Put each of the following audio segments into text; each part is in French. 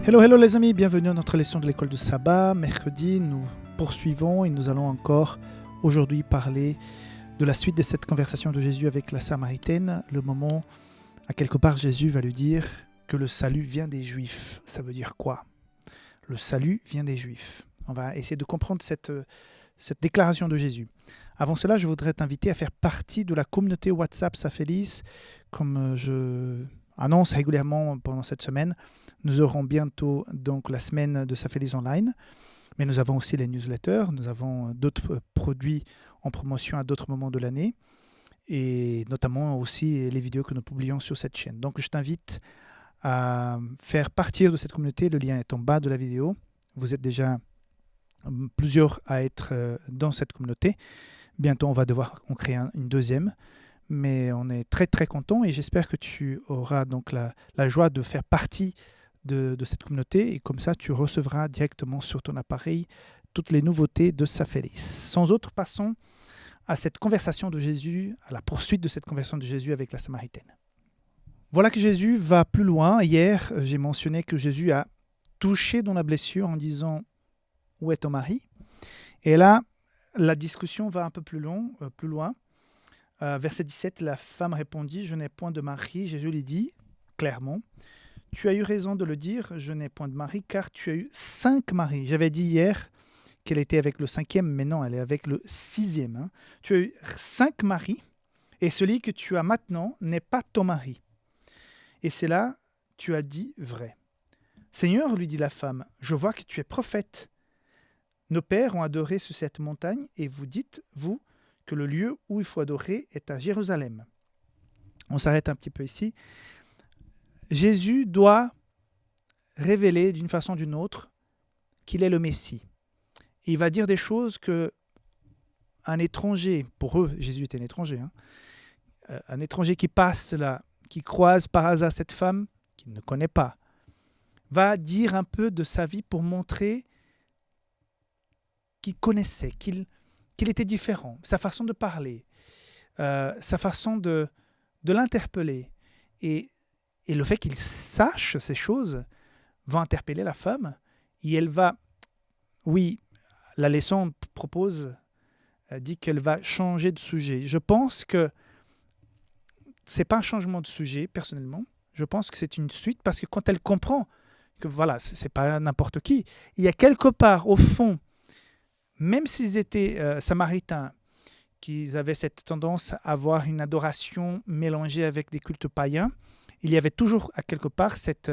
Hello, hello les amis, bienvenue à notre leçon de l'école de sabbat. Mercredi, nous poursuivons et nous allons encore aujourd'hui parler de la suite de cette conversation de Jésus avec la Samaritaine. Le moment, à quelque part, Jésus va lui dire que le salut vient des Juifs. Ça veut dire quoi? Le salut vient des Juifs. On va essayer de comprendre cette déclaration de Jésus. Avant cela, je voudrais t'inviter à faire partie de la communauté WhatsApp Safélis, comme je annonce régulièrement pendant cette semaine. Nous aurons bientôt donc la semaine de Safélis Online, mais nous avons aussi les newsletters, nous avons d'autres produits en promotion à d'autres moments de l'année, et notamment aussi les vidéos que nous publions sur cette chaîne. Donc je t'invite à faire partie de cette communauté, le lien est en bas de la vidéo. Vous êtes déjà plusieurs à être dans cette communauté. Bientôt, on va devoir en créer une deuxième, mais on est très très content et j'espère que tu auras donc la joie de faire partie de cette communauté et comme ça, tu recevras directement sur ton appareil toutes les nouveautés de Safélis. Sans autre, passons à cette conversation de Jésus, à la poursuite de cette conversation de Jésus avec la Samaritaine. Voilà que Jésus va plus loin. Hier, j'ai mentionné que Jésus a touché dans la blessure en disant « Où est ton mari ?» Et là, la discussion va un peu plus loin. Verset 17, la femme répondit « Je n'ai point de mari ». Jésus lui dit clairement « Tu as eu raison de le dire, je n'ai point de mari, car tu as eu 5 maris. » J'avais dit hier qu'elle était avec le 5e, mais non, elle est avec le 6e. Tu as eu 5 maris, et celui que tu as maintenant n'est pas ton mari. Et c'est là, tu as dit vrai. « Seigneur, lui dit la femme, je vois que tu es prophète. Nos pères ont adoré sur cette montagne, et vous dites, vous, que le lieu où il faut adorer est à Jérusalem. » On s'arrête un petit peu ici. Jésus doit révéler d'une façon ou d'une autre qu'il est le Messie. Et il va dire des choses que un étranger, pour eux, Jésus était un étranger, un étranger qui passe là, qui croise par hasard cette femme, qu'il ne connaît pas, va dire un peu de sa vie pour montrer qu'il connaissait, qu'il était différent, sa façon de parler, sa façon de l'interpeller. Et le fait qu'il sache ces choses va interpeller la femme et elle va, oui, la leçon dit qu'elle va changer de sujet. Je pense que ce n'est pas un changement de sujet, personnellement. Je pense que c'est une suite parce que quand elle comprend que voilà, ce n'est pas n'importe qui, il y a quelque part, au fond, même s'ils étaient samaritains, qu'ils avaient cette tendance à avoir une adoration mélangée avec des cultes païens, il y avait toujours à quelque part cette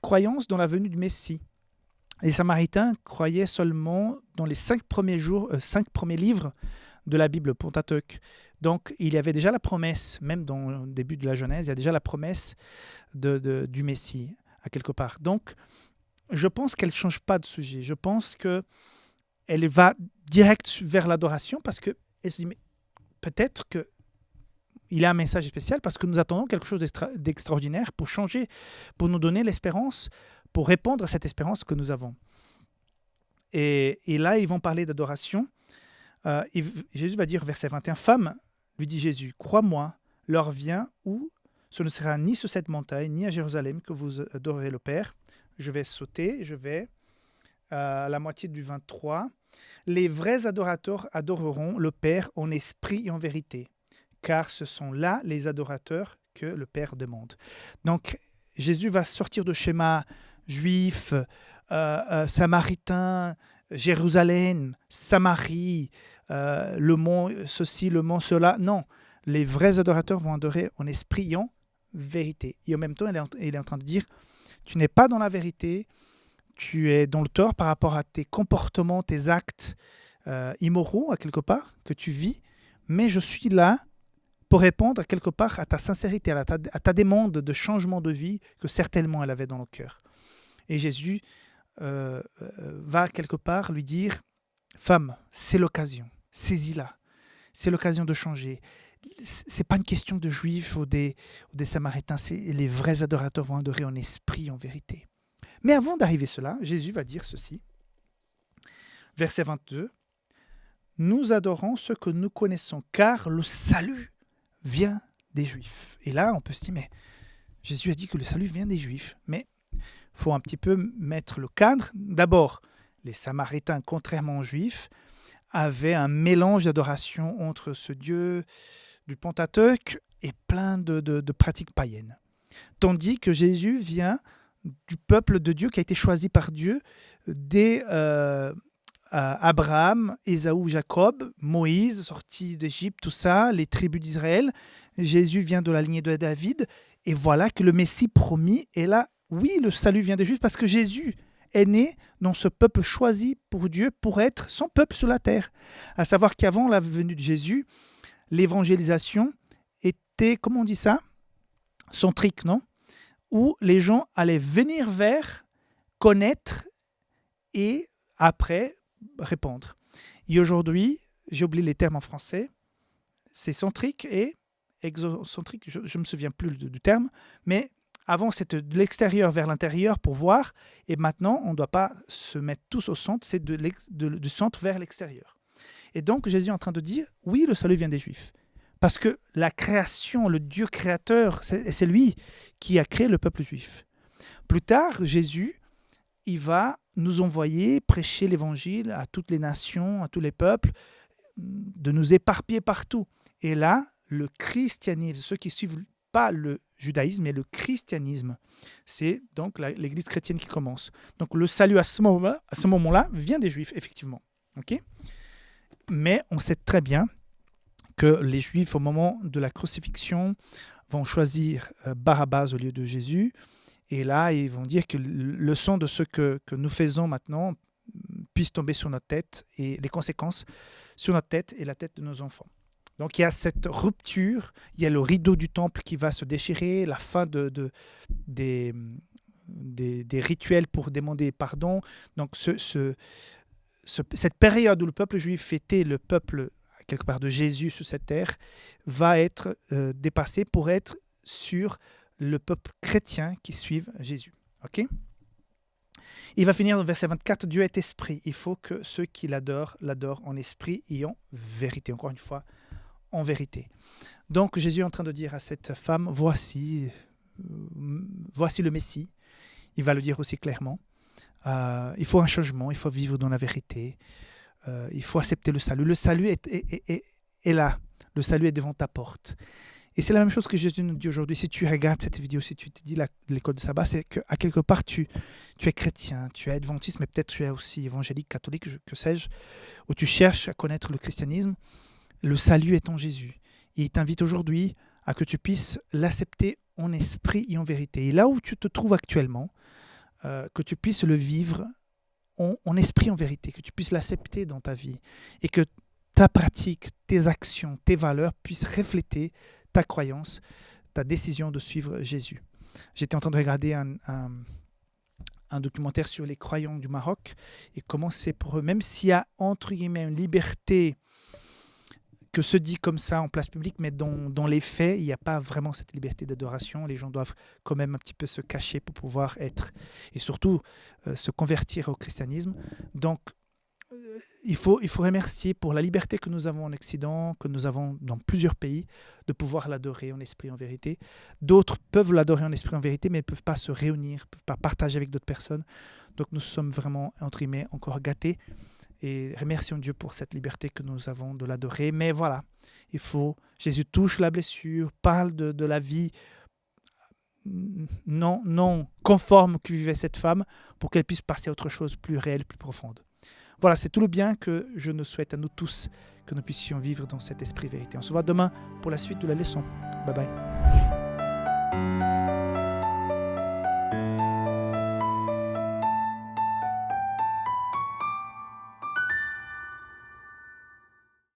croyance dans la venue du Messie. Les Samaritains croyaient seulement dans les 5 premiers livres de la Bible, Pentateuque. Donc il y avait déjà la promesse, même dans le début de la Genèse, il y a déjà la promesse du Messie à quelque part. Donc je pense qu'elle ne change pas de sujet. Je pense qu'elle va direct vers l'adoration parce qu'elle se dit, mais peut-être qu'il a un message spécial parce que nous attendons quelque chose d'extraordinaire pour changer, pour nous donner l'espérance, pour répondre à cette espérance que nous avons. Et là, ils vont parler d'adoration. Jésus va dire, verset 21, « Femme, lui dit Jésus, crois-moi, l'heure vient où ce ne sera ni sur cette montagne, ni à Jérusalem que vous adorerez le Père. » Je vais sauter, je vais à la moitié du 23. « Les vrais adorateurs adoreront le Père en esprit et en vérité, car ce sont là les adorateurs que le Père demande. » Donc, Jésus va sortir de schéma juif, samaritain, Jérusalem, Samarie, le mont ceci, le mont cela. Non, les vrais adorateurs vont adorer en esprit et en vérité. Et en même temps, il est en train de dire, tu n'es pas dans la vérité, tu es dans le tort par rapport à tes comportements, tes actes immoraux, à quelque part, que tu vis, mais je suis là pour répondre quelque part à ta sincérité, à ta demande de changement de vie que certainement elle avait dans le cœur. Et Jésus va quelque part lui dire, femme, c'est l'occasion, saisis-la, c'est l'occasion de changer. C'est pas une question de juifs ou des samaritains, les vrais adorateurs vont adorer en esprit, en vérité. Mais avant d'arriver à cela, Jésus va dire ceci, verset 22, « Nous adorons ce que nous connaissons, car le salut vient des Juifs. » Et là, on peut se dire, mais Jésus a dit que le salut vient des Juifs. Mais faut un petit peu mettre le cadre. D'abord, les Samaritains, contrairement aux Juifs, avaient un mélange d'adoration entre ce Dieu du Pentateuque et plein de pratiques païennes. Tandis que Jésus vient du peuple de Dieu qui a été choisi par Dieu dès Abraham, Ésaü, Jacob, Moïse, sorti d'Égypte, tout ça, les tribus d'Israël. Jésus vient de la lignée de David. Et voilà que le Messie promis est là. Oui, le salut vient des Juifs parce que Jésus est né dans ce peuple choisi pour Dieu pour être son peuple sur la terre. À savoir qu'avant la venue de Jésus, l'évangélisation était, comment on dit ça, centrique, non? Où les gens allaient venir vers, connaître et après répondre. Et aujourd'hui, j'ai oublié les termes en français, c'est centrique et exocentrique, je ne me souviens plus du terme, mais avant c'était de l'extérieur vers l'intérieur pour voir, et maintenant on ne doit pas se mettre tous au centre, c'est du centre vers l'extérieur. Et donc Jésus est en train de dire, oui, le salut vient des Juifs. Parce que la création, le Dieu créateur, c'est lui qui a créé le peuple juif. Plus tard, Jésus, il va nous envoyer prêcher l'évangile à toutes les nations, à tous les peuples, de nous éparpiller partout. Et là, le christianisme, ceux qui ne suivent pas le judaïsme, mais le christianisme, c'est donc l'église chrétienne qui commence. Donc le salut à ce moment-là vient des Juifs, effectivement. Okay, mais on sait très bien que les Juifs, au moment de la crucifixion, vont choisir Barabbas au lieu de Jésus. Et là, ils vont dire que le sang de ce que nous faisons maintenant puisse tomber sur notre tête et les conséquences sur notre tête et la tête de nos enfants. Donc il y a cette rupture, il y a le rideau du temple qui va se déchirer, la fin des rituels pour demander pardon. Donc cette période où le peuple juif fêtait le peuple quelque part de Jésus sur cette terre, va être dépassé pour être sur le peuple chrétien qui suit Jésus. Okay? Il va finir dans verset 24, Dieu est esprit. Il faut que ceux qui l'adorent en esprit et en vérité. Encore une fois, en vérité. Donc Jésus est en train de dire à cette femme, voici le Messie. Il va le dire aussi clairement. Il faut un changement, il faut vivre dans la vérité. Il faut accepter le salut. Le salut est là. Le salut est devant ta porte. Et c'est la même chose que Jésus nous dit aujourd'hui. Si tu regardes cette vidéo, si tu te dis l'école de sabbat, c'est qu'à quelque part, tu es chrétien, tu es adventiste, mais peut-être tu es aussi évangélique, catholique, que sais-je, où tu cherches à connaître le christianisme. Le salut est en Jésus. Et il t'invite aujourd'hui à que tu puisses l'accepter en esprit et en vérité. Et là où tu te trouves actuellement, que tu puisses le vivre en esprit, en vérité, que tu puisses l'accepter dans ta vie et que ta pratique, tes actions, tes valeurs puissent refléter ta croyance, ta décision de suivre Jésus. J'étais en train de regarder un documentaire sur les croyants du Maroc et comment c'est pour eux, même s'il y a entre guillemets une liberté que se dit comme ça en place publique, mais dans les faits, il n'y a pas vraiment cette liberté d'adoration. Les gens doivent quand même un petit peu se cacher pour pouvoir être, et surtout se convertir au christianisme. Donc, il faut remercier pour la liberté que nous avons en Occident, que nous avons dans plusieurs pays, de pouvoir l'adorer en esprit, en vérité. D'autres peuvent l'adorer en esprit, en vérité, mais ne peuvent pas se réunir, ne peuvent pas partager avec d'autres personnes. Donc, nous sommes vraiment, entre guillemets, encore gâtés. Et remercions Dieu pour cette liberté que nous avons de l'adorer. Mais voilà, Jésus touche la blessure, parle de la vie non conforme que vivait cette femme pour qu'elle puisse passer à autre chose, plus réelle, plus profonde. Voilà, c'est tout le bien que je nous souhaite à nous tous, que nous puissions vivre dans cet esprit vérité. On se voit demain pour la suite de la leçon. Bye bye.